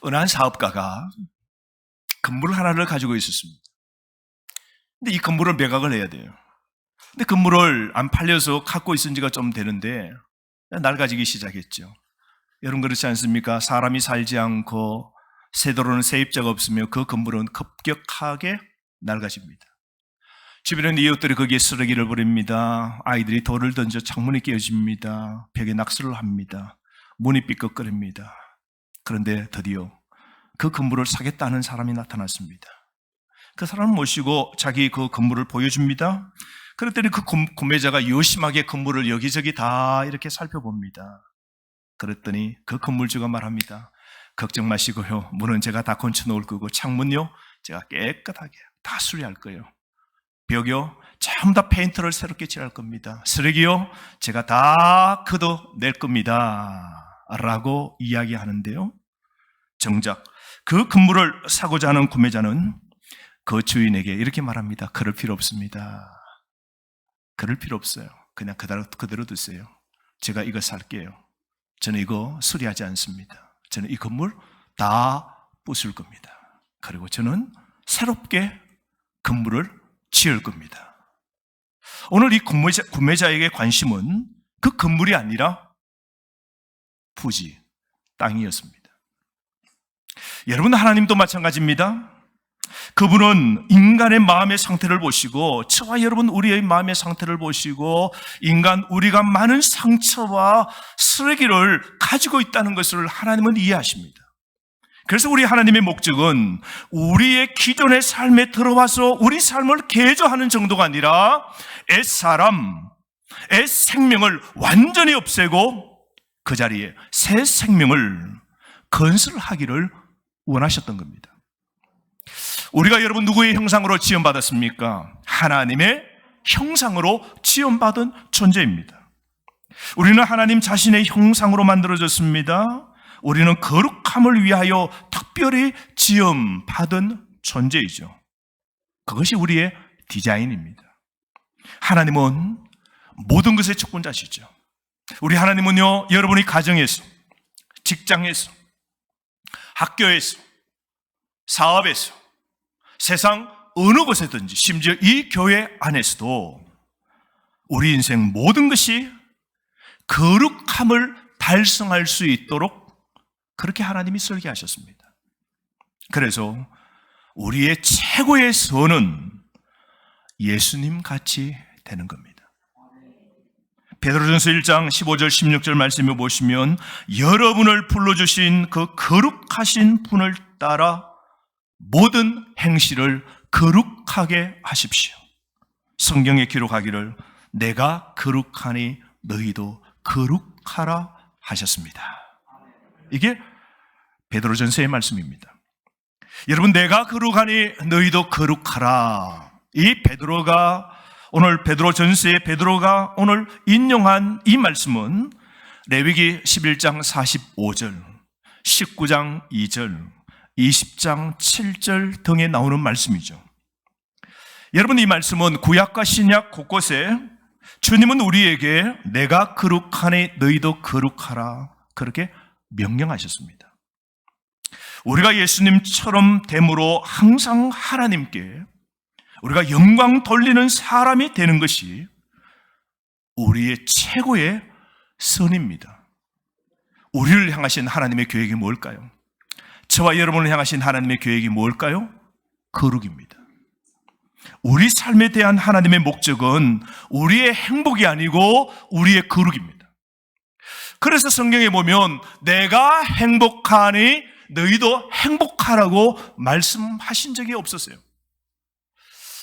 어느 한 사업가가 건물 하나를 가지고 있었습니다. 근데 이 건물을 매각을 해야 돼요. 근데 건물을 안 팔려서 갖고 있은 지가 좀 되는데 낡아지기 시작했죠. 여러분 그렇지 않습니까? 사람이 살지 않고 새도로는 세입자가 없으며 그 건물은 급격하게 낡아집니다. 주변에 이웃들이 거기에 쓰레기를 버립니다. 아이들이 돌을 던져 창문이 깨어집니다. 벽에 낙서를 합니다. 문이 삐걱거립니다. 그런데 드디어 그 건물을 사겠다는 사람이 나타났습니다. 그 사람을 모시고 자기 그 건물을 보여줍니다. 그랬더니 그 구매자가 요심하게 건물을 여기저기 다 이렇게 살펴봅니다. 그랬더니 그 건물주가 말합니다. 걱정 마시고요. 문은 제가 다 건쳐 놓을 거고 창문요 제가 깨끗하게 다 수리할 거예요. 벽이요 전부 다 페인트를 새롭게 칠할 겁니다. 쓰레기요 제가 다 걷어낼 겁니다 라고 이야기하는데요, 정작 그 건물을 사고자 하는 구매자는 그 주인에게 이렇게 말합니다. 그럴 필요 없습니다. 그럴 필요 없어요. 그냥 그대로 두세요. 제가 이거 살게요. 저는 이거 수리하지 않습니다. 저는 이 건물 다 부술 겁니다. 그리고 저는 새롭게 건물을 지을 겁니다. 오늘 이 구매자에게 관심은 그 건물이 아니라 부지, 땅이었습니다. 여러분, 하나님도 마찬가지입니다. 그분은 인간의 마음의 상태를 보시고, 저와 여러분 우리의 마음의 상태를 보시고, 인간 우리가 많은 상처와 쓰레기를 가지고 있다는 것을 하나님은 이해하십니다. 그래서 우리 하나님의 목적은 우리의 기존의 삶에 들어와서 우리 삶을 개조하는 정도가 아니라 옛사람, 옛 생명을 완전히 없애고 그 자리에 새 생명을 건설하기를 원하셨던 겁니다. 우리가 여러분 누구의 형상으로 지음받았습니까? 하나님의 형상으로 지음받은 존재입니다. 우리는 하나님 자신의 형상으로 만들어졌습니다. 우리는 거룩함을 위하여 특별히 지음받은 존재이죠. 그것이 우리의 디자인입니다. 하나님은 모든 것의 주권자시죠. 우리 하나님은요, 여러분이 가정에서, 직장에서, 학교에서, 사업에서, 세상 어느 곳에든지, 심지어 이 교회 안에서도 우리 인생 모든 것이 거룩함을 달성할 수 있도록 그렇게 하나님이 설계하셨습니다. 그래서 우리의 최고의 선은 예수님 같이 되는 겁니다. 베드로전서 1장 15절 16절 말씀을 보시면 여러분을 불러주신 그 거룩하신 분을 따라 모든 행실을 거룩하게 하십시오. 성경에 기록하기를 내가 거룩하니 너희도 거룩하라 하셨습니다. 이게 베드로전서의 말씀입니다. 여러분, 내가 거룩하니 너희도 거룩하라. 이 베드로가 오늘 베드로전서의 베드로가 오늘 인용한 이 말씀은 레위기 11장 45절, 19장 2절, 20장 7절 등에 나오는 말씀이죠. 여러분, 이 말씀은 구약과 신약 곳곳에 주님은 우리에게 내가 거룩하니 너희도 거룩하라 그렇게 명령하셨습니다. 우리가 예수님처럼 됨으로 항상 하나님께 우리가 영광 돌리는 사람이 되는 것이 우리의 최고의 선입니다. 우리를 향하신 하나님의 계획이 뭘까요? 저와 여러분을 향하신 하나님의 계획이 뭘까요? 거룩입니다. 우리 삶에 대한 하나님의 목적은 우리의 행복이 아니고 우리의 거룩입니다. 그래서 성경에 보면 내가 행복하니 너희도 행복하라고 말씀하신 적이 없었어요.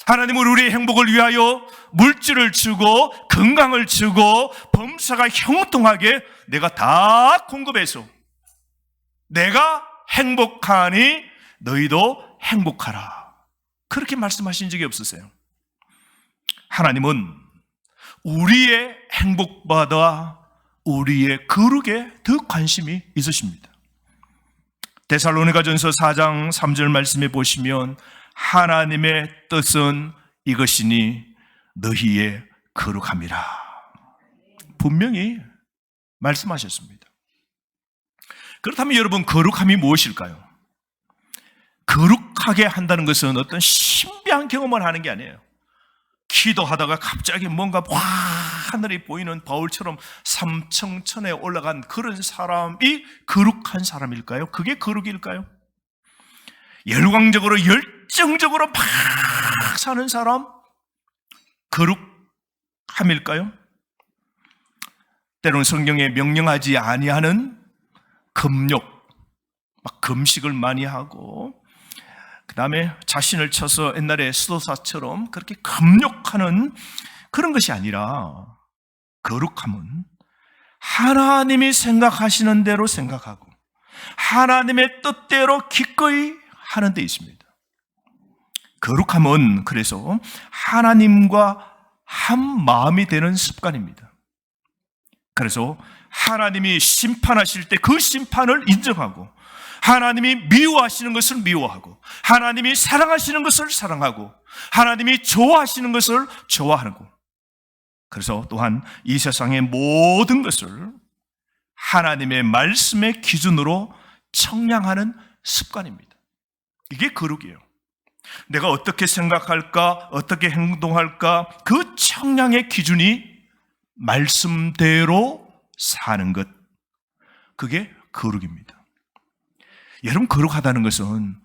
하나님은 우리의 행복을 위하여 물질을 주고 건강을 주고 범사가 형통하게 내가 다 공급해서 내가 행복하니 너희도 행복하라 그렇게 말씀하신 적이 없으세요. 하나님은 우리의 행복보다 우리의 거룩에 더 관심이 있으십니다. 데살로니가전서 4장 3절 말씀에 보시면 하나님의 뜻은 이것이니 너희의 거룩함이라 분명히 말씀하셨습니다. 그렇다면 여러분, 거룩함이 무엇일까요? 거룩하게 한다는 것은 어떤 신비한 경험을 하는 게 아니에요. 기도하다가 갑자기 뭔가 하늘이 보이는 바울처럼 삼청천에 올라간 그런 사람이 거룩한 사람일까요? 그게 거룩일까요? 열광적으로 열정적으로 막 사는 사람 거룩함일까요? 때로는 성경에 명령하지 아니하는 금욕, 막 금식을 많이 하고 그 다음에 자신을 쳐서 옛날에 수도사처럼 그렇게 금욕하는 그런 것이 아니라 거룩함은 하나님이 생각하시는 대로 생각하고 하나님의 뜻대로 기꺼이 하는 데 있습니다. 거룩함은 그래서 하나님과 한 마음이 되는 습관입니다. 그래서 하나님이 심판하실 때 그 심판을 인정하고 하나님이 미워하시는 것을 미워하고 하나님이 사랑하시는 것을 사랑하고 하나님이 좋아하시는 것을 좋아하고 그래서 또한 이 세상의 모든 것을 하나님의 말씀의 기준으로 청량하는 습관입니다. 이게 거룩이에요. 내가 어떻게 생각할까, 어떻게 행동할까 그 청량의 기준이 말씀대로 사는 것, 그게 거룩입니다. 여러분, 거룩하다는 것은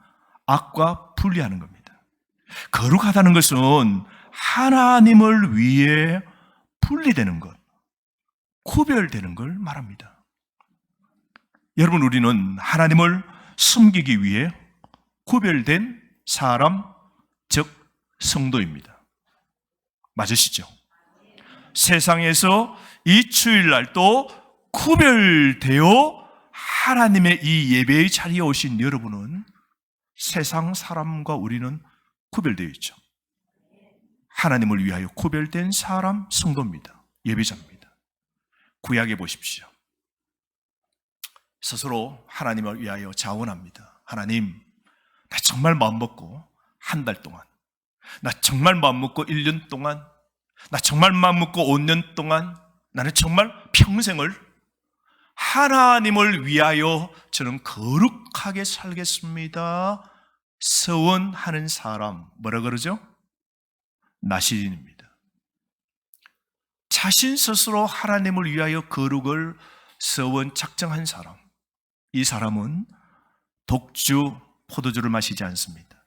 악과 분리하는 겁니다. 거룩하다는 것은 하나님을 위해 분리되는 것, 구별되는 걸 말합니다. 여러분, 우리는 하나님을 숨기기 위해 구별된 사람, 즉 성도입니다. 맞으시죠? 세상에서 이 주일날 또 구별되어 하나님의 이 예배의 자리에 오신 여러분은 세상 사람과 우리는 구별되어 있죠. 하나님을 위하여 구별된 사람, 성도입니다. 예배자입니다. 구약에 보십시오. 스스로 하나님을 위하여 자원합니다. 하나님, 나 정말 마음먹고 한 달 동안, 나 정말 마음먹고 1년 동안, 나 정말 마음먹고 5년 동안, 나는 정말 평생을 하나님을 위하여 저는 거룩하게 살겠습니다. 서원하는 사람, 뭐라 그러죠? 나시린입니다. 자신 스스로 하나님을 위하여 거룩을 서원 작정한 사람, 이 사람은 독주 포도주를 마시지 않습니다.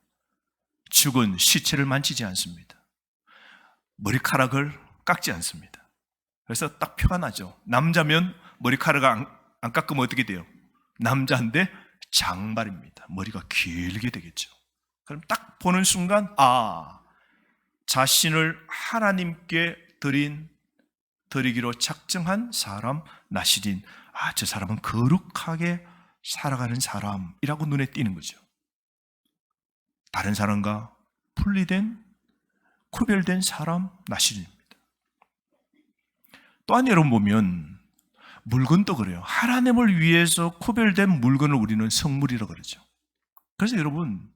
죽은 시체를 만지지 않습니다. 머리카락을 깎지 않습니다. 그래서 딱 표가 나죠. 남자면 머리카락 안 깎으면 어떻게 돼요? 남자인데 장발입니다. 머리가 길게 되겠죠. 그럼 딱 보는 순간 자신을 하나님께 드리기로 작정한 사람, 나시린, 저 사람은 거룩하게 살아가는 사람이라고 눈에 띄는 거죠. 다른 사람과 분리된, 구별된 사람, 나시린입니다. 또한 여러분 보면 물건도 그래요. 하나님을 위해서 구별된 물건을 우리는 성물이라고 그러죠. 그래서 여러분,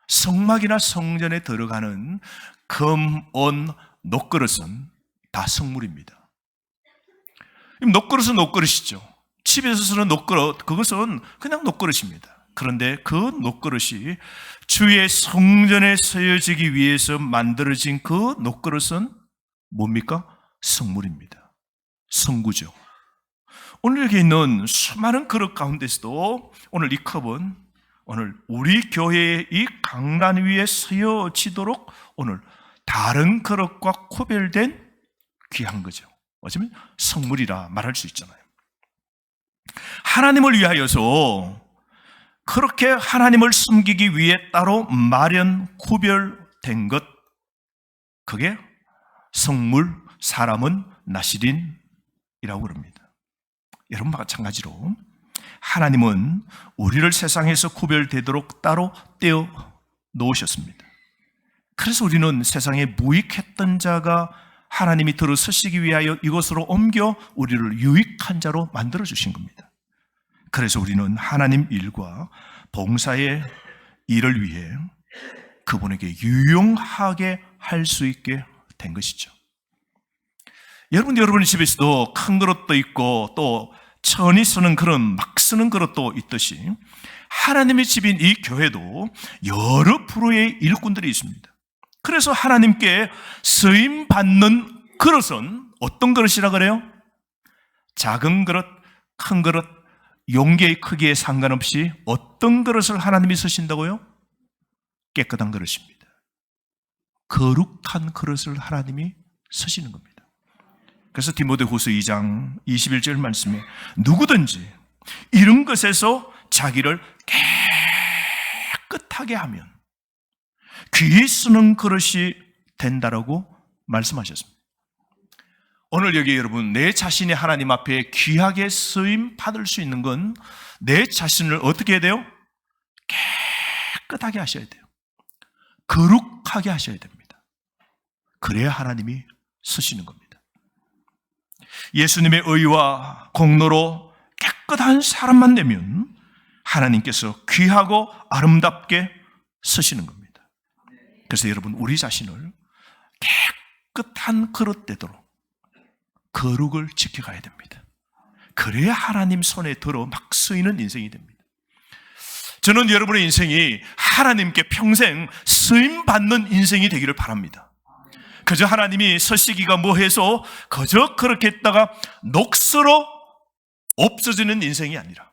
성막이나 성전에 들어가는 금, 온, 녹그릇은 다 성물입니다. 녹그릇은 녹그릇이죠. 집에서 쓰는 녹그릇, 그것은 그냥 녹그릇입니다. 그런데 그 녹그릇이 주의 성전에 쓰여지기 위해서 만들어진 그 녹그릇은 뭡니까? 성물입니다. 성구죠. 오늘 여기 있는 수많은 그릇 가운데서도 오늘 이 컵은 오늘 우리 교회의 이 강단 위에 쓰여지도록 오늘 다른 그릇과 구별된 귀한 거죠. 어쩌면 성물이라 말할 수 있잖아요. 하나님을 위하여서 그렇게 하나님을 숨기기 위해 따로 마련, 구별된 것, 그게 성물, 사람은 나시린이라고 그럽니다. 여러분과 마찬가지로 하나님은 우리를 세상에서 구별되도록 따로 떼어 놓으셨습니다. 그래서 우리는 세상에 무익했던 자가 하나님이 들어서시기 위하여 이곳으로 옮겨 우리를 유익한 자로 만들어주신 겁니다. 그래서 우리는 하나님 일과 봉사의 일을 위해 그분에게 유용하게 할 수 있게 된 것이죠. 여러분의 집에서도 큰 그릇도 있고 또 천히 쓰는 그릇, 막 쓰는 그릇도 있듯이 하나님의 집인 이 교회도 여러 프로의 일꾼들이 있습니다. 그래서 하나님께 쓰임받는 그릇은 어떤 그릇이라 그래요? 작은 그릇, 큰 그릇, 용기의 크기에 상관없이 어떤 그릇을 하나님이 쓰신다고요? 깨끗한 그릇입니다. 거룩한 그릇을 하나님이 쓰시는 겁니다. 그래서 디모데후서 2장 21절 말씀에 누구든지 이런 것에서 자기를 깨끗하게 하면 귀에 쓰는 그릇이 된다라고 말씀하셨습니다. 오늘 여기 여러분, 내 자신이 하나님 앞에 귀하게 쓰임 받을 수 있는 건 내 자신을 어떻게 해야 돼요? 깨끗하게 하셔야 돼요. 거룩하게 하셔야 됩니다. 그래야 하나님이 쓰시는 겁니다. 예수님의 의와 공로로 깨끗한 사람만 되면 하나님께서 귀하고 아름답게 쓰시는 겁니다. 그래서 여러분, 우리 자신을 깨끗한 그릇 되도록 거룩을 지켜가야 됩니다. 그래야 하나님 손에 들어 막 쓰이는 인생이 됩니다. 저는 여러분의 인생이 하나님께 평생 쓰임받는 인생이 되기를 바랍니다. 그저 하나님이 서시기가 뭐해서 그저 그렇게 했다가 녹슬어 없어지는 인생이 아니라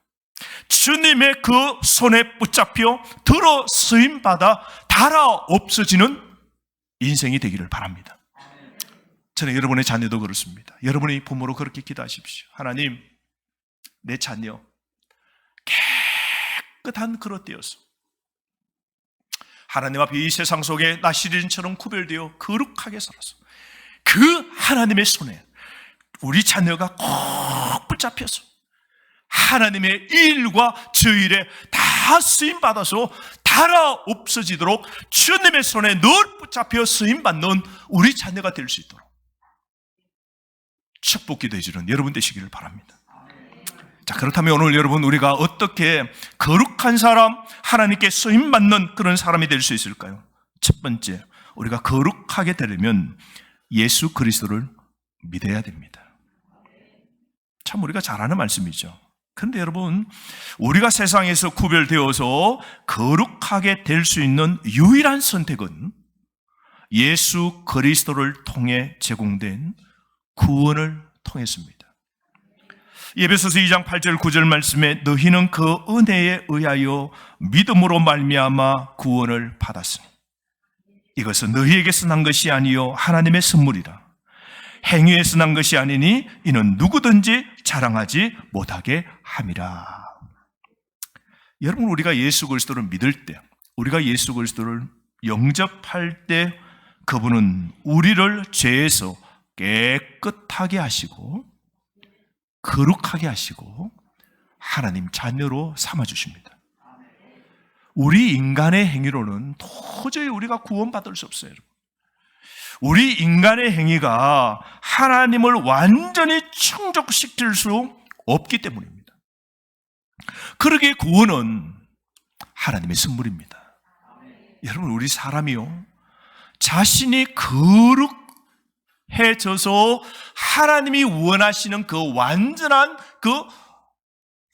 주님의 그 손에 붙잡혀 들어 쓰임받아 달아 없어지는 인생이 되기를 바랍니다. 저는 여러분의 자녀도 그렇습니다. 여러분의 부모로 그렇게 기도하십시오. 하나님, 내 자녀 깨끗한 그릇 되어서 하나님 앞에 이 세상 속에 나시린처럼 구별되어 거룩하게 살아서 그 하나님의 손에 우리 자녀가 꼭 붙잡혀서 하나님의 일과 저일에 다 쓰임받아서 달아 없어지도록 주님의 손에 늘 붙잡혀 쓰임받는 우리 자녀가 될 수 있도록 축복 기도해 주는 여러분 되시기를 바랍니다. 자, 그렇다면 오늘 여러분, 우리가 어떻게 거룩한 사람, 하나님께 쓰임받는 그런 사람이 될 수 있을까요? 첫 번째, 우리가 거룩하게 되려면 예수 그리스도를 믿어야 됩니다. 참 우리가 잘 아는 말씀이죠. 그런데 여러분, 우리가 세상에서 구별되어서 거룩하게 될 수 있는 유일한 선택은 예수 그리스도를 통해 제공된 구원을 통했습니다. 에베소서 2장 8절 9절 말씀에 너희는 그 은혜에 의하여 믿음으로 말미암아 구원을 받았으니 이것은 너희에게서 난 것이 아니요 하나님의 선물이라. 행위에서 난 것이 아니니 이는 누구든지 자랑하지 못하게 함이라. 여러분, 우리가 예수 그리스도를 믿을 때, 우리가 예수 그리스도를 영접할 때 그분은 우리를 죄에서 깨끗하게 하시고 거룩하게 하시고 하나님 자녀로 삼아주십니다. 우리 인간의 행위로는 도저히 우리가 구원받을 수 없어요. 우리 인간의 행위가 하나님을 완전히 충족시킬 수 없기 때문입니다. 그러기에 구원은 하나님의 선물입니다. 여러분, 우리 사람이요, 자신이 거룩해져서 하나님이 원하시는 그 완전한 그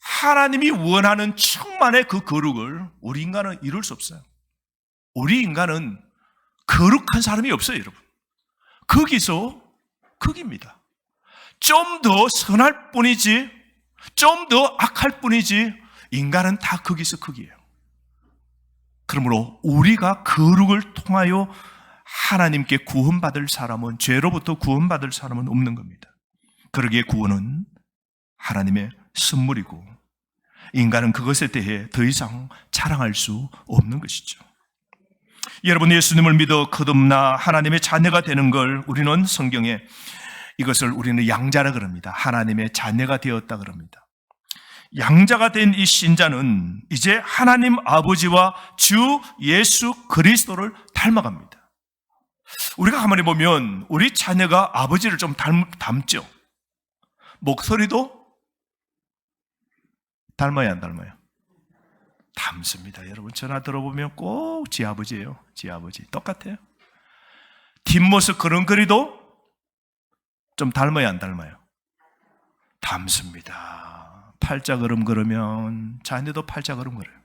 하나님이 원하는 충만의 그 거룩을 우리 인간은 이룰 수 없어요. 우리 인간은 거룩한 사람이 없어요, 여러분. 거기입니다. 좀 더 선할 뿐이지, 좀 더 악할 뿐이지, 인간은 다 거기서 거기예요. 그러므로 우리가 거룩을 통하여 하나님께 구원받을 사람은, 죄로부터 구원받을 사람은 없는 겁니다. 그러기에 구원은 하나님의 선물이고 인간은 그것에 대해 더 이상 자랑할 수 없는 것이죠. 여러분, 예수님을 믿어 거듭나 하나님의 자녀가 되는 걸 우리는 성경에 이것을 우리는 양자라 그럽니다. 하나님의 자녀가 되었다 그럽니다. 양자가 된 이 신자는 이제 하나님 아버지와 주 예수 그리스도를 닮아갑니다. 우리가 가만히 보면 우리 자녀가 아버지를 좀 닮죠. 목소리도 닮아야 안 닮아요? 닮습니다. 여러분, 전화 들어보면 꼭 지 아버지예요. 지 아버지 똑같아요. 뒷모습 걸음걸이도 좀 닮아야 안 닮아요? 닮습니다. 팔자걸음 걸으면 자녀도 팔자걸음 걸어요.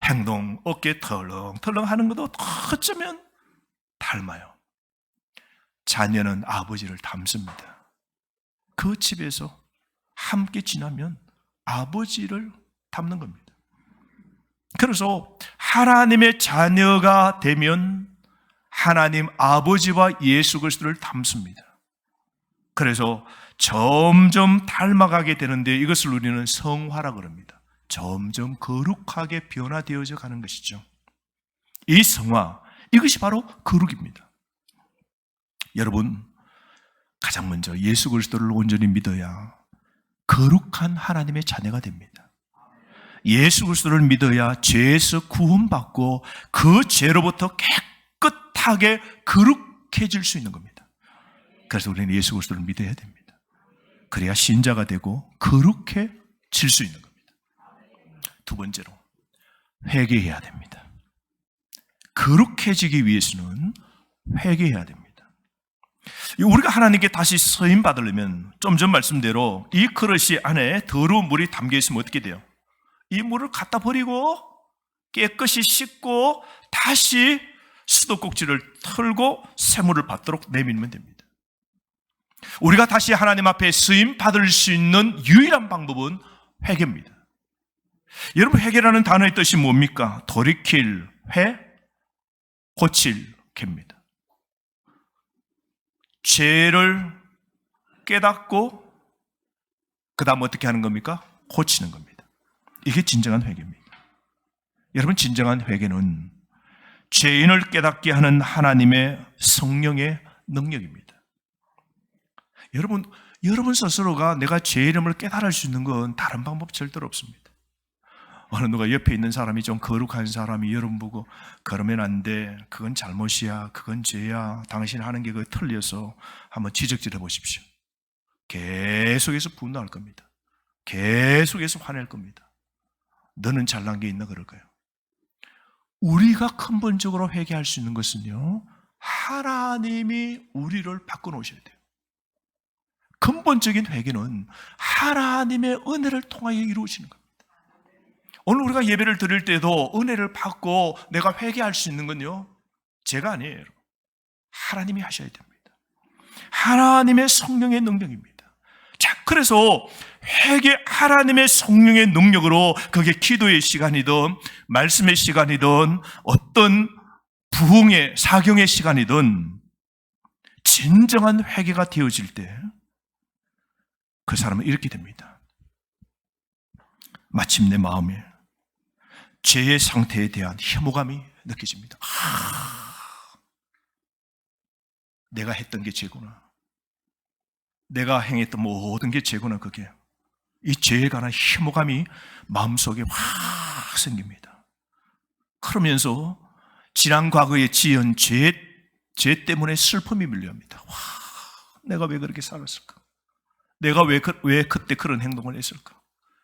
행동, 어깨 털렁털렁 하는 것도 어쩌면 닮아요. 자녀는 아버지를 닮습니다. 그 집에서 함께 지나면 아버지를 닮는 겁니다. 그래서 하나님의 자녀가 되면 하나님 아버지와 예수 그리스도를 닮습니다. 그래서 점점 닮아가게 되는데 이것을 우리는 성화라고 합니다. 점점 거룩하게 변화되어져 가는 것이죠. 이 성화, 이것이 바로 거룩입니다. 여러분, 가장 먼저 예수 그리스도를 온전히 믿어야 거룩한 하나님의 자녀가 됩니다. 예수 그리스도를 믿어야 죄에서 구원받고 그 죄로부터 깨끗하게 거룩해질 수 있는 겁니다. 그래서 우리는 예수 그리스도를 믿어야 됩니다. 그래야 신자가 되고 거룩해질 수 있는 겁니다. 두 번째로, 회개해야 됩니다. 거룩해지기 위해서는 회개해야 됩니다. 우리가 하나님께 다시 서임 받으려면 좀 전 말씀대로 이 그릇이 안에 더러운 물이 담겨 있으면 어떻게 돼요? 이 물을 갖다 버리고 깨끗이 씻고 다시 수도꼭지를 털고 새물을 받도록 내밀면 됩니다. 우리가 다시 하나님 앞에 쓰임 받을 수 있는 유일한 방법은 회개입니다. 여러분, 회개라는 단어의 뜻이 뭡니까? 돌이킬, 고칠, 개입니다. 죄를 깨닫고 그 다음 어떻게 하는 겁니까? 고치는 겁니다. 이게 진정한 회개입니다. 여러분, 진정한 회개는 죄인을 깨닫게 하는 하나님의 성령의 능력입니다. 여러분 스스로가 내가 죄 이름을 깨달을 수 있는 건 다른 방법 절대로 없습니다. 어느 누가 옆에 있는 사람이 좀 거룩한 사람이 여러분 보고 그러면 안 돼, 그건 잘못이야, 그건 죄야, 당신 하는 게 그거 틀려서 한번 지적질해 보십시오. 계속해서 분노할 겁니다. 계속해서 화낼 겁니다. 너는 잘난 게 있나 그럴까요? 우리가 근본적으로 회개할 수 있는 것은요, 하나님이 우리를 바꿔놓으셔야 돼요. 근본적인 회개는 하나님의 은혜를 통하여 이루어지는 겁니다. 오늘 우리가 예배를 드릴 때도 은혜를 받고 내가 회개할 수 있는 건요, 제가 아니에요. 하나님이 하셔야 됩니다. 하나님의 성령의 능력입니다. 자, 그래서 회개, 하나님의 성령의 능력으로 그게 기도의 시간이든 말씀의 시간이든 어떤 부흥의 사경의 시간이든 진정한 회개가 되어질 때 그 사람은 이렇게 됩니다. 마침내 마음에 죄의 상태에 대한 혐오감이 느껴집니다. 내가 했던 게 죄구나. 내가 행했던 모든 게 죄구나. 그게 이 죄에 관한 혐오감이 마음속에 확 생깁니다. 그러면서 지난 과거에 지은 죄 때문에 슬픔이 밀려옵니다. 내가 왜 그렇게 살았을까? 내가 왜 그때 그런 행동을 했을까?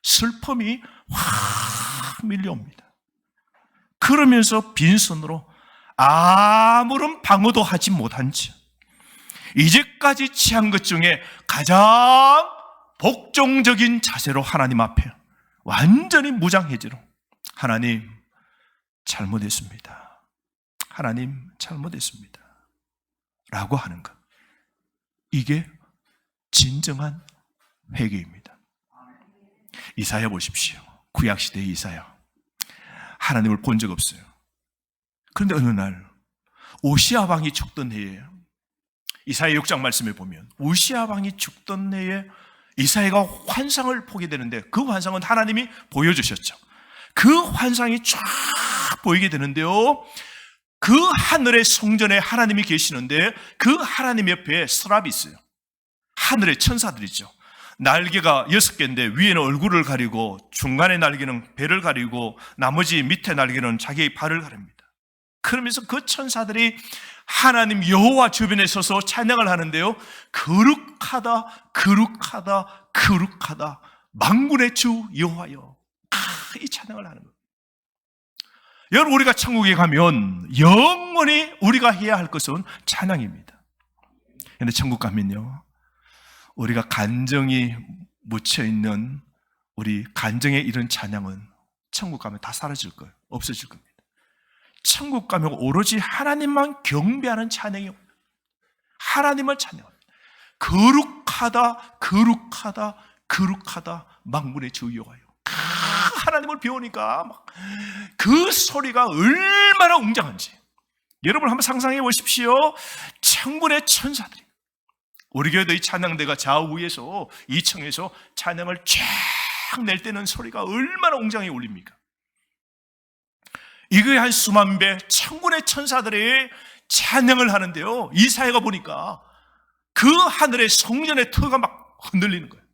슬픔이 확 밀려옵니다. 그러면서 빈손으로 아무런 방어도 하지 못한 채 이제까지 취한 것 중에 가장 복종적인 자세로 하나님 앞에 완전히 무장해제로 하나님 잘못했습니다. 하나님 잘못했습니다. 라고 하는 것. 이게 진정한 회개입니다. 이사야 보십시오. 구약시대의 이사야. 하나님을 본 적 없어요. 그런데 어느 날 오시아 왕이 죽던 해에, 이사야 6장 말씀에 보면 오시아 왕이 죽던 해에 이사야가 환상을 보게 되는데 그 환상은 하나님이 보여주셨죠. 그 환상이 쫙 보이게 되는데요, 그 하늘의 성전에 하나님이 계시는데 그 하나님 옆에 서랍이 있어요. 하늘의 천사들이죠. 날개가 6개인데 위에는 얼굴을 가리고 중간에 날개는 배를 가리고 나머지 밑에 날개는 자기의 발을 가립니다. 그러면서 그 천사들이 하나님 여호와 주변에 서서 찬양을 하는데요, 거룩하다 거룩하다 거룩하다 만군의 주 여호와여, 이 찬양을 하는 거예요. 여러분, 우리가 천국에 가면 영원히 우리가 해야 할 것은 찬양입니다. 그런데 천국 가면요, 우리가 간정이 묻혀있는 우리 간증의 이런 찬양은 천국 가면 다 사라질 거예요. 없어질 겁니다. 천국 가면 오로지 하나님만 경배하는 찬양이 하나님을 찬양합니다. 거룩하다 거룩하다 거룩하다 만군의 주 여호와여. 하나님을 배우니까 막 그 소리가 얼마나 웅장한지 여러분 한번 상상해 보십시오. 천군의 천사들이 우리 교회도 이 찬양대가 좌우에서 2층에서 찬양을 쫙 낼 때는 소리가 얼마나 웅장히 울립니까? 이거에 한 수만 배 천군의 천사들이 찬양을 하는데요, 이사야가 보니까 그 하늘의 성전의 터가 막 흔들리는 거예요.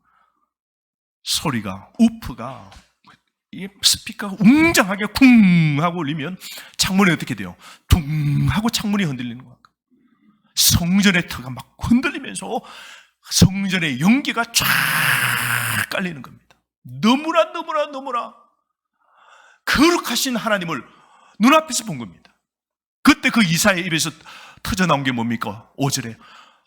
소리가, 우프가, 이 스피커가 웅장하게 쿵 하고 울리면 창문이 어떻게 돼요? 둥 하고 창문이 흔들리는 거예요. 성전의 터가 막 흔들리면서 성전의 연기가 쫙 깔리는 겁니다. 너무나 거룩하신 하나님을 눈앞에서 본 겁니다. 그때 그 이사야의 입에서 터져나온 게 뭡니까? 5절에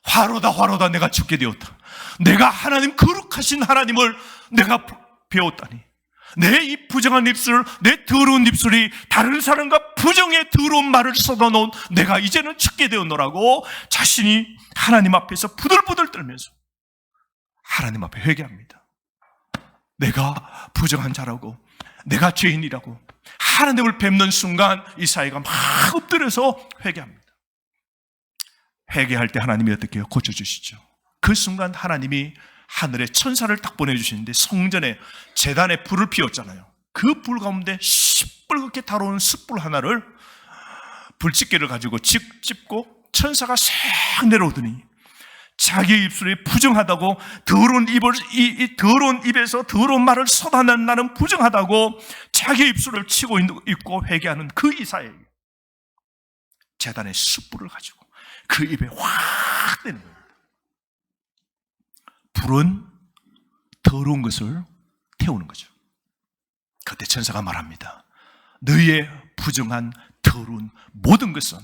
화로다 내가 죽게 되었다. 내가 하나님 거룩하신 하나님을 내가 배웠다니 내 이 부정한 입술, 내 더러운 입술이 다른 사람과 부정의 더러운 말을 쏟아놓은 내가 이제는 죽게 되었노라고 자신이 하나님 앞에서 부들부들 떨면서 하나님 앞에 회개합니다. 내가 부정한 자라고 내가 죄인이라고 하나님을 뵙는 순간 이사야가 막 엎드려서 회개합니다. 회개할 때 하나님이 어떻게 해요? 고쳐주시죠. 그 순간 하나님이 하늘에 천사를 딱 보내주시는데 성전에 제단에 불을 피웠잖아요. 그 불 가운데 시뻘겋게 달아오는 숯불 하나를 불집게를 가지고 짚고 천사가 싹 내려오더니 자기의 입술이 부정하다고 더러운 입에서 더러운 말을 쏟아낸 나는 부정하다고 자기의 입술을 치고 있고 회개하는 그 이사야에게 제단에 숯불을 가지고 그 입에 확 대는 거예요. 불은 더러운 것을 태우는 거죠. 그때 천사가 말합니다. 너희의 부정한 더러운 모든 것은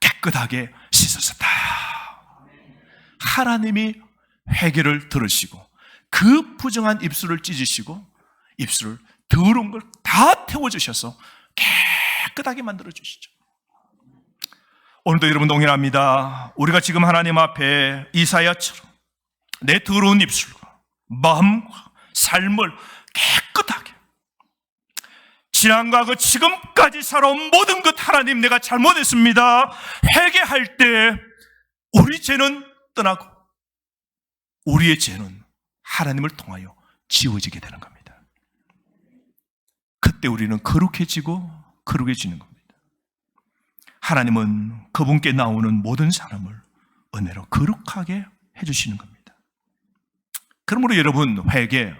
깨끗하게 씻어졌다. 하나님이 회개를 들으시고 그 부정한 입술을 찢으시고 입술을 더러운 걸 다 태워주셔서 깨끗하게 만들어주시죠. 오늘도 여러분 동일합니다. 우리가 지금 하나님 앞에 이사야처럼 내 더러운 입술과 마음과 삶을 깨끗하게 지난 과거 지금까지 살아온 모든 것 하나님 내가 잘못했습니다. 회개할 때 우리 죄는 떠나고 우리의 죄는 하나님을 통하여 지워지게 되는 겁니다. 그때 우리는 거룩해지고 거룩해지는 겁니다. 하나님은 그분께 나오는 모든 사람을 은혜로 거룩하게 해주시는 겁니다. 그러므로 여러분 회개,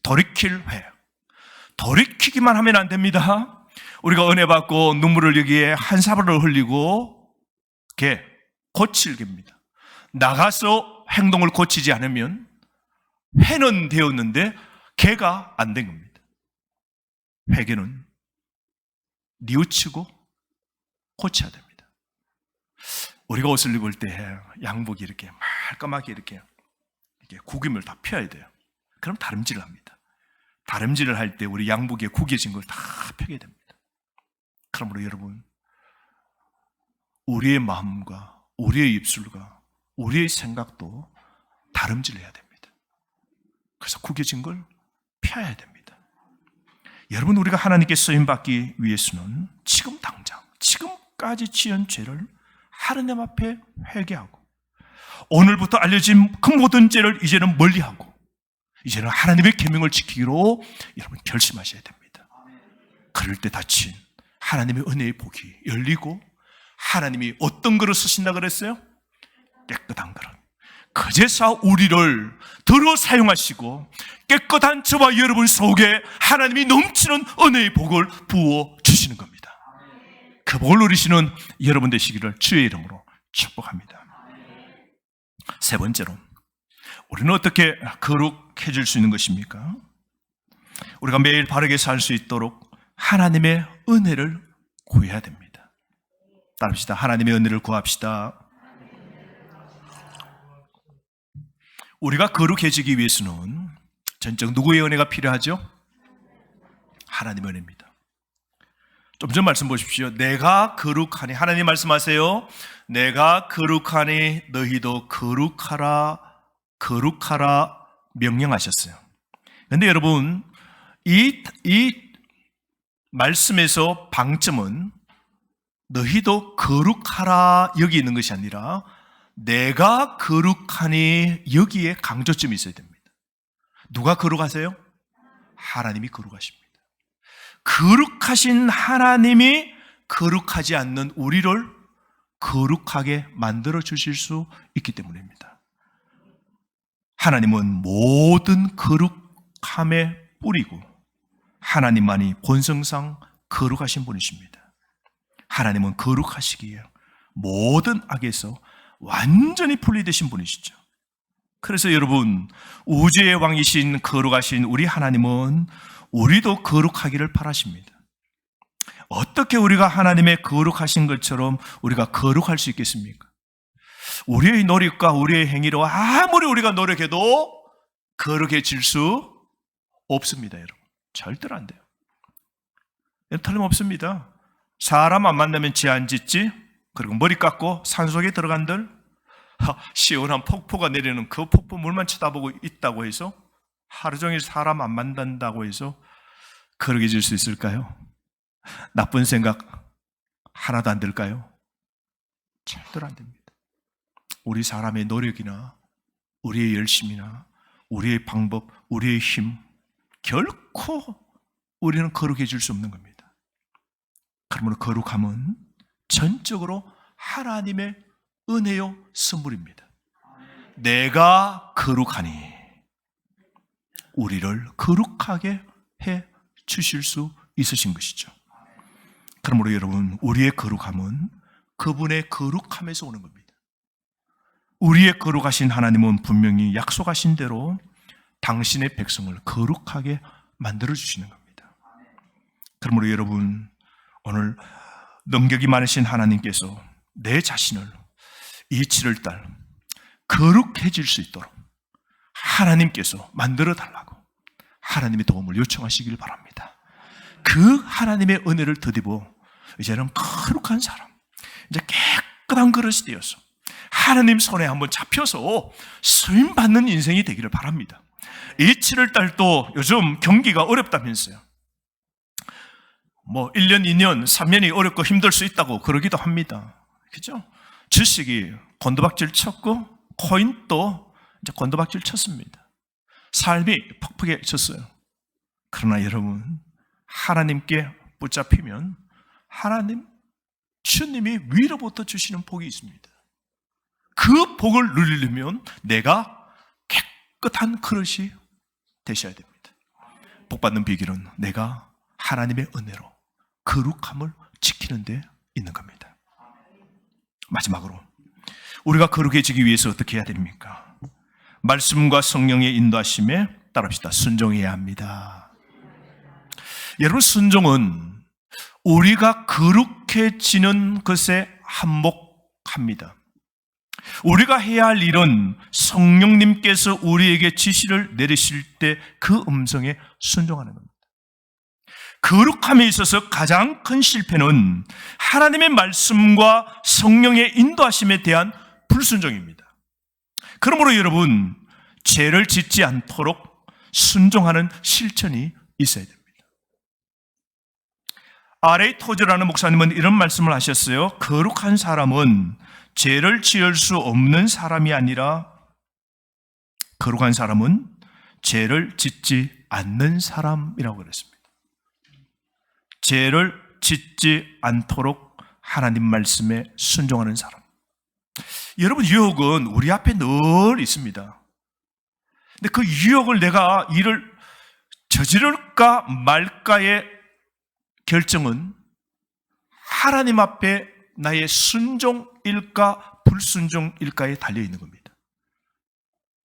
돌이킬 회, 돌이키기만 하면 안 됩니다. 우리가 은혜 받고 눈물을 여기에 한 사발을 흘리고 개, 고칠 개입니다. 나가서 행동을 고치지 않으면 회는 되었는데 개가 안 된 겁니다. 회개는 뉘우치고 고쳐야 됩니다. 우리가 옷을 입을 때 양복이 이렇게 말끔하게 이렇게 구김을 다 펴야 돼요. 그럼 다름질을 합니다. 다름질을 할 때 우리 양복에 구겨진 걸 다 펴게 됩니다. 그러므로 여러분, 우리의 마음과 우리의 입술과 우리의 생각도 다름질해야 됩니다. 그래서 구겨진 걸 펴야 됩니다. 여러분, 우리가 하나님께 쓰임받기 위해서는 지금 당장, 지금까지 지은 죄를 하나님 앞에 회개하고 오늘부터 알려진 그 모든 죄를 이제는 멀리하고 이제는 하나님의 계명을 지키기로 여러분 결심하셔야 됩니다. 그럴 때 닫힌 하나님의 은혜의 복이 열리고 하나님이 어떤 그릇 쓰신다 그랬어요? 깨끗한 그릇. 그제서 우리를 들어 사용하시고 깨끗한 저와 여러분 속에 하나님이 넘치는 은혜의 복을 부어 주시는 겁니다. 그 복을 누리시는 여러분 되시기를 주의 이름으로 축복합니다. 세 번째로, 우리는 어떻게 거룩해질 수 있는 것입니까? 우리가 매일 바르게 살 수 있도록 하나님의 은혜를 구해야 됩니다. 따릅시다. 하나님의 은혜를 구합시다. 우리가 거룩해지기 위해서는 전적 누구의 은혜가 필요하죠? 하나님의 은혜입니다. 좀 전 말씀 보십시오. 내가 거룩하니, 하나님 말씀하세요. 내가 거룩하니 너희도 거룩하라, 거룩하라 명령하셨어요. 그런데 여러분, 이 말씀에서 방점은 너희도 거룩하라 여기 있는 것이 아니라 내가 거룩하니 여기에 강조점이 있어야 됩니다. 누가 거룩하세요? 하나님이 거룩하십니다. 거룩하신 하나님이 거룩하지 않는 우리를 거룩하게 만들어 주실 수 있기 때문입니다. 하나님은 모든 거룩함의 뿌리고 하나님만이 본성상 거룩하신 분이십니다. 하나님은 거룩하시기에 모든 악에서 완전히 분리되신 분이시죠. 그래서 여러분, 우주의 왕이신 거룩하신 우리 하나님은 우리도 거룩하기를 바라십니다. 어떻게 우리가 하나님의 거룩하신 것처럼 우리가 거룩할 수 있겠습니까? 우리의 노력과 우리의 행위로 아무리 우리가 노력해도 거룩해질 수 없습니다, 여러분. 절대로 안 돼요. 틀림없습니다. 사람 안 만나면 지 안 짓지, 그리고 머리 깎고 산속에 들어간들, 시원한 폭포가 내리는 그 폭포 물만 쳐다보고 있다고 해서 하루 종일 사람 안 만난다고 해서 거룩해질 수 있을까요? 나쁜 생각 하나도 안 들까요? 절대로 안 됩니다. 우리 사람의 노력이나 우리의 열심이나 우리의 방법, 우리의 힘, 결코 우리는 거룩해질 수 없는 겁니다. 그러므로 거룩함은 전적으로 하나님의 은혜요 선물입니다. 내가 거룩하니 우리를 거룩하게 해 주실 수 있으신 것이죠. 그러므로 여러분, 우리의 거룩함은 그분의 거룩함에서 오는 겁니다. 우리의 거룩하신 하나님은 분명히 약속하신 대로 당신의 백성을 거룩하게 만들어주시는 겁니다. 그러므로 여러분, 오늘 능력이 많으신 하나님께서 내 자신을 이 7월달 거룩해질 수 있도록 하나님께서 만들어 달라고 하나님의 도움을 요청하시길 바랍니다. 그 하나님의 은혜를 더입어 이제는 거룩한 사람, 이제 깨끗한 그릇이 되어서 하나님 손에 한번 잡혀서 쓰임받는 인생이 되기를 바랍니다. 이 7월달도 요즘 경기가 어렵다면서요. 1년, 2년, 3년이 어렵고 힘들 수 있다고 그러기도 합니다. 그죠? 주식이 곤두박질 쳤고 코인도 이제 곤두박질 쳤습니다. 삶이 퍽퍽해졌어요. 그러나 여러분, 하나님께 붙잡히면 하나님, 주님이 위로부터 주시는 복이 있습니다. 그 복을 누리려면 내가 깨끗한 그릇이 되셔야 됩니다. 복받는 비결은 내가 하나님의 은혜로 거룩함을 지키는 데 있는 겁니다. 마지막으로 우리가 거룩해지기 위해서 어떻게 해야 됩니까? 말씀과 성령의 인도하심에 따릅시다. 순종해야 합니다. 여러분, 순종은 우리가 거룩해지는 것에 한몫합니다. 우리가 해야 할 일은 성령님께서 우리에게 지시를 내리실 때 그 음성에 순종하는 겁니다. 거룩함에 있어서 가장 큰 실패는 하나님의 말씀과 성령의 인도하심에 대한 불순종입니다. 그러므로 여러분, 죄를 짓지 않도록 순종하는 실천이 있어야 됩니다. R.A. 토저라는 목사님은 이런 말씀을 하셨어요. 거룩한 사람은 죄를 지을 수 없는 사람이 아니라 거룩한 사람은 죄를 짓지 않는 사람이라고 그랬습니다. 죄를 짓지 않도록 하나님 말씀에 순종하는 사람. 여러분, 유혹은 우리 앞에 늘 있습니다. 근데 그 유혹을 내가 일을 저지를까 말까의 결정은 하나님 앞에 나의 순종일까 불순종일까에 달려있는 겁니다.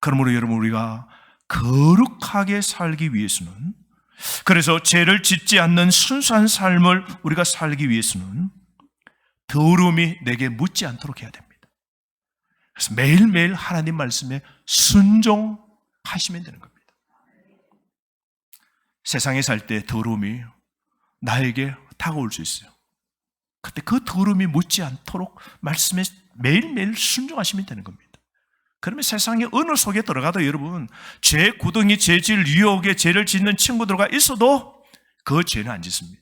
그러므로 여러분, 우리가 거룩하게 살기 위해서는, 그래서 죄를 짓지 않는 순수한 삶을 우리가 살기 위해서는 더러움이 내게 묻지 않도록 해야 됩니다. 그래서 매일매일 하나님 말씀에 순종하시면 되는 겁니다. 세상에 살 때 더러움이 나에게 다가올 수 있어요. 그때 그 더러움이 묻지 않도록 말씀에 매일매일 순종하시면 되는 겁니다. 그러면 세상에 어느 속에 들어가도 여러분, 죄 구덩이, 죄질, 유혹에 죄를 짓는 친구들과 있어도 그 죄는 안 짓습니다.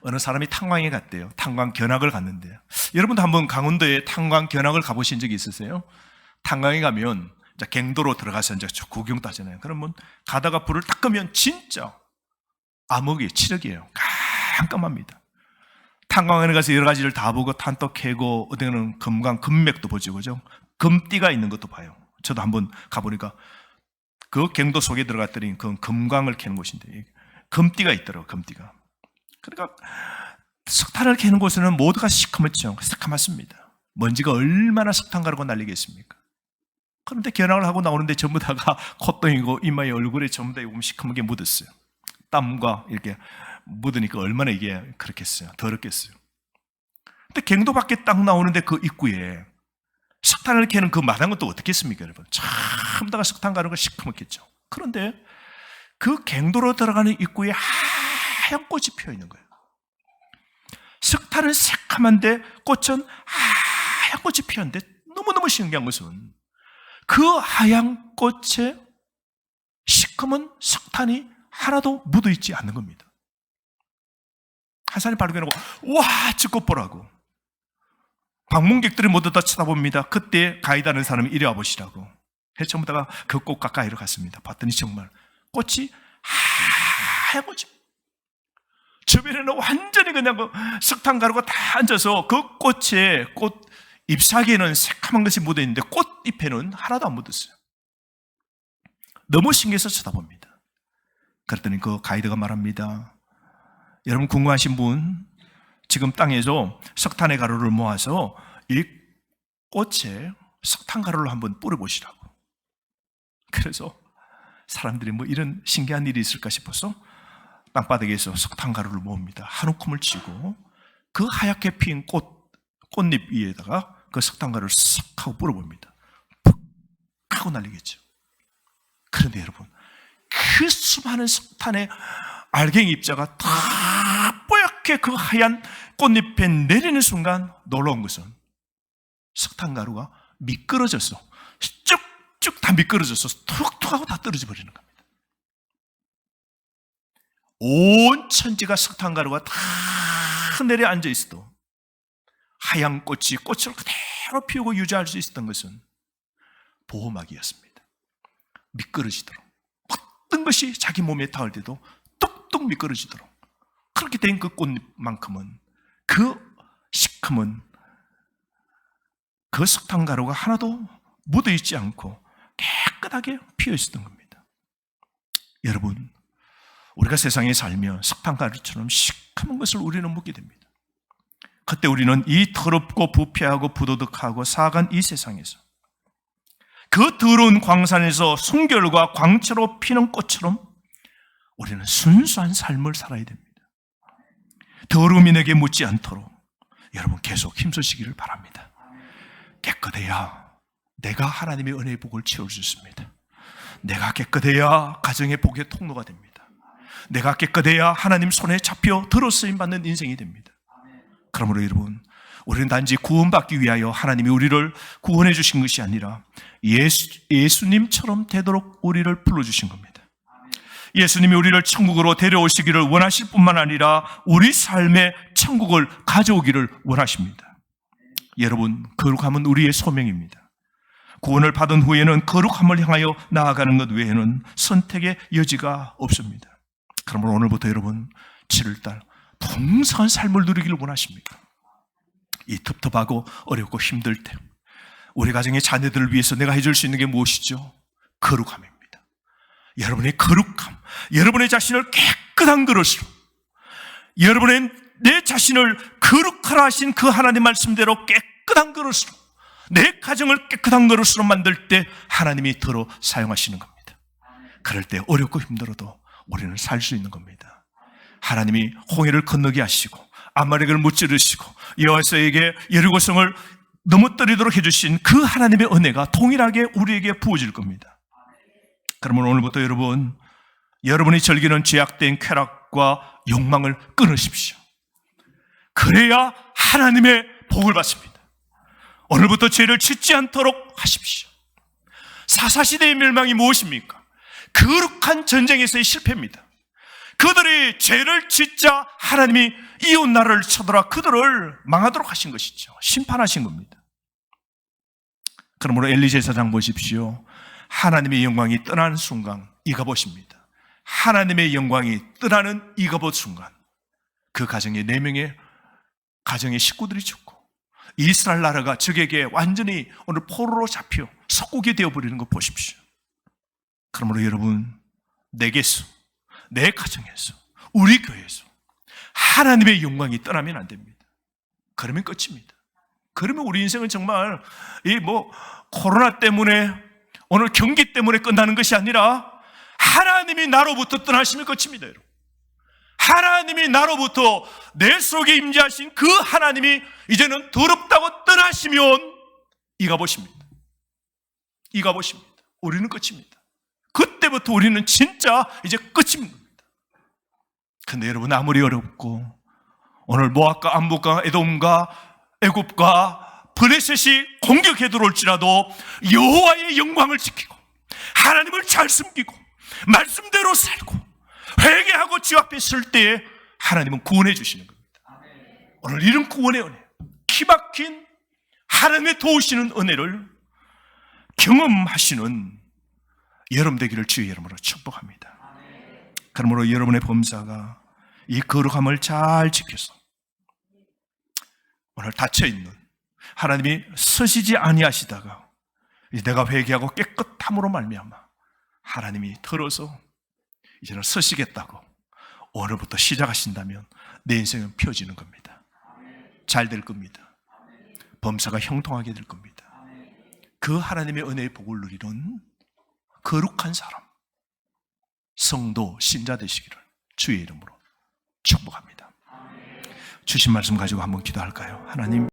어느 사람이 탄광에 갔대요. 탄광 견학을 갔는데요. 여러분도 한번 강원도에 탄광 견학을 가보신 적이 있으세요? 탄광에 가면 이제 갱도로 들어가서 이제 구경도 하잖아요. 그러면 가다가 불을 딱 끄면 진짜 암흑이 칠흑이에요. 깜깜합니다. 탄광에 가서 여러 가지를 다 보고 탄도 캐고 어디는 금강, 금맥도 보죠, 그죠? 금띠가 있는 것도 봐요. 저도 한번 가보니까 그 갱도 속에 들어갔더니 그 금광을 캐는 곳인데 금띠가 있더라고요. 금띠가. 그러니까 석탄을 캐는 곳에는 모두가 시커멓죠. 새카맣습니다. 먼지가 얼마나 석탄 가루가 날리겠습니까? 그런데 견학을 하고 나오는데 전부 다가 콧등이고 이마에 얼굴에 전부 다 시커멓게 묻었어요. 땀과 이렇게 묻으니까 얼마나 이게 그렇겠어요. 더럽겠어요. 근데 갱도 밖에 딱 나오는데 그 입구에 석탄을 캐는 그 마당은 또 어떻겠습니까, 여러분? 전부 다가 석탄 가루가 시커멓겠죠. 그런데 그 갱도로 들어가는 입구에 하얀 꽃이 피어 있는 거예요. 석탄은 새카만데 꽃은 하얀 꽃이 피었는데 너무너무 신기한 것은 그 하얀 꽃에 시커먼 석탄이 하나도 묻어있지 않는 겁니다. 한 사람이 발견하고 와, 저 꽃 보라고. 방문객들이 모두 다 쳐다봅니다. 그때 가이드하는 사람이 이리 와보시라고. 해서 전부 다가 그 꽃 가까이로 갔습니다. 봤더니 정말 꽃이 하얀 꽃이, 주변에는 완전히 그냥 그 석탄 가루가 다 앉아서 그 꽃에 꽃 잎사귀에는 새카만 것이 묻어있는데 꽃잎에는 하나도 안 묻었어요. 너무 신기해서 쳐다봅니다. 그랬더니 그 가이드가 말합니다. 여러분 궁금하신 분, 지금 땅에서 석탄의 가루를 모아서 이 꽃에 석탄 가루를 한번 뿌려보시라고. 그래서 사람들이 뭐 이런 신기한 일이 있을까 싶어서 땅바닥에서 석탄 가루를 모읍니다. 한 움큼을 쥐고 그 하얗게 핀 꽃잎 위에다가 그 석탄 가루를 싹 하고 뿌려봅니다. 푹 하고 날리겠죠. 그런데 여러분, 그 수많은 석탄의 알갱이 입자가 다 뽀얗게 그 하얀 꽃잎에 내리는 순간 놀라운 것은 석탄 가루가 미끄러져서 쭉쭉 다 미끄러져서 툭툭 하고 다 떨어져 버리는 겁니다. 온 천지가 석탄 가루가 다 내려 앉아 있어도 하얀 꽃이 꽃을 그대로 피우고 유지할 수 있었던 것은 보호막이었습니다. 미끄러지도록, 어떤 것이 자기 몸에 닿을 때도 뚝뚝 미끄러지도록 그렇게 된 그 꽃잎만큼은 그 시커먼 그 석탄 가루가 하나도 묻어있지 않고 깨끗하게 피어 있었던 겁니다. 여러분, 우리가 세상에 살면 석탄 가루처럼 시커먼 것을 우리는 묻게 됩니다. 그때 우리는 이 더럽고 부패하고 부도덕하고 사악한 이 세상에서 그 더러운 광산에서 순결과 광채로 피는 꽃처럼 우리는 순수한 삶을 살아야 됩니다. 더러움이 내게 묻지 않도록 여러분 계속 힘쓰시기를 바랍니다. 깨끗해야 내가 하나님의 은혜의 복을 채울 수 있습니다. 내가 깨끗해야 가정의 복의 통로가 됩니다. 내가 깨끗해야 하나님 손에 잡혀 들어쓰임 받는 인생이 됩니다. 그러므로 여러분, 우리는 단지 구원받기 위하여 하나님이 우리를 구원해 주신 것이 아니라 예수님처럼 되도록 우리를 불러주신 겁니다. 예수님이 우리를 천국으로 데려오시기를 원하실 뿐만 아니라 우리 삶에 천국을 가져오기를 원하십니다. 여러분, 거룩함은 우리의 소명입니다. 구원을 받은 후에는 거룩함을 향하여 나아가는 것 외에는 선택의 여지가 없습니다. 그러므로 오늘부터 여러분 7월달 풍성한 삶을 누리기를 원하십니까? 이 텁텁하고 어렵고 힘들 때 우리 가정의 자녀들을 위해서 내가 해줄 수 있는 게 무엇이죠? 거룩함입니다. 여러분의 거룩함, 여러분의 자신을 깨끗한 그릇으로, 여러분의 내 자신을 거룩하라 하신 그 하나님 말씀대로 깨끗한 그릇으로, 내 가정을 깨끗한 그릇으로 만들 때 하나님이 더러 사용하시는 겁니다. 그럴 때 어렵고 힘들어도 우리는 살 수 있는 겁니다. 하나님이 홍해를 건너게 하시고 아말렉을 무찌르시고 여호와에게 여리고성을 넘어뜨리도록 해주신 그 하나님의 은혜가 동일하게 우리에게 부어질 겁니다. 그러면 오늘부터 여러분 여러분이 즐기는 죄악된 쾌락과 욕망을 끊으십시오. 그래야 하나님의 복을 받습니다. 오늘부터 죄를 짓지 않도록 하십시오. 사사시대의 멸망이 무엇입니까? 거룩한 전쟁에서의 실패입니다. 그들이 죄를 짓자 하나님이 이웃 나라를 쳐들어 그들을 망하도록 하신 것이죠. 심판하신 겁니다. 그러므로 엘리 제사장 보십시오. 하나님의 영광이 떠나는 순간 이가봇입니다. 하나님의 영광이 떠나는 이가봇 순간 그 가정에 4명의 가정의 식구들이 죽고 이스라엘 나라가 적에게 완전히 오늘 포로로 잡혀 석국이 되어버리는 거 보십시오. 그러므로 여러분, 내게서, 내 가정에서, 우리 교회에서 하나님의 영광이 떠나면 안 됩니다. 그러면 끝입니다. 그러면 우리 인생은 정말 코로나 때문에 오늘 경기 때문에 끝나는 것이 아니라 하나님이 나로부터 떠나시면 끝입니다. 여러분. 하나님이 나로부터 내 속에 임재하신 그 하나님이 이제는 더럽다고 떠나시면 이가봇입니다. 이가봇입니다. 우리는 끝입니다. 그때부터 우리는 진짜 이제 끝입니다. 근데 여러분, 아무리 어렵고 오늘 모압과 암몬과 에돔과 애굽과 블레셋이 공격해 들어올지라도 여호와의 영광을 지키고 하나님을 잘 숨기고 말씀대로 살고 회개하고 주 앞에 설 때에 하나님은 구원해 주시는 겁니다. 오늘 이런 구원의 은혜, 기막힌 하나님의 도우시는 은혜를 경험하시는 여러분 되기를 주의 이름으로 축복합니다. 그러므로 여러분의 범사가 이 거룩함을 잘 지켜서 오늘 닫혀있는 하나님이 서시지 아니하시다가 내가 회개하고 깨끗함으로 말미암아 하나님이 털어서 이제는 서시겠다고 오늘부터 시작하신다면 내 인생은 펴지는 겁니다. 잘 될 겁니다. 범사가 형통하게 될 겁니다. 그 하나님의 은혜의 복을 누리는 거룩한 사람, 성도, 신자 되시기를 주의 이름으로 축복합니다. 주신 말씀 가지고 한번 기도할까요? 하나님,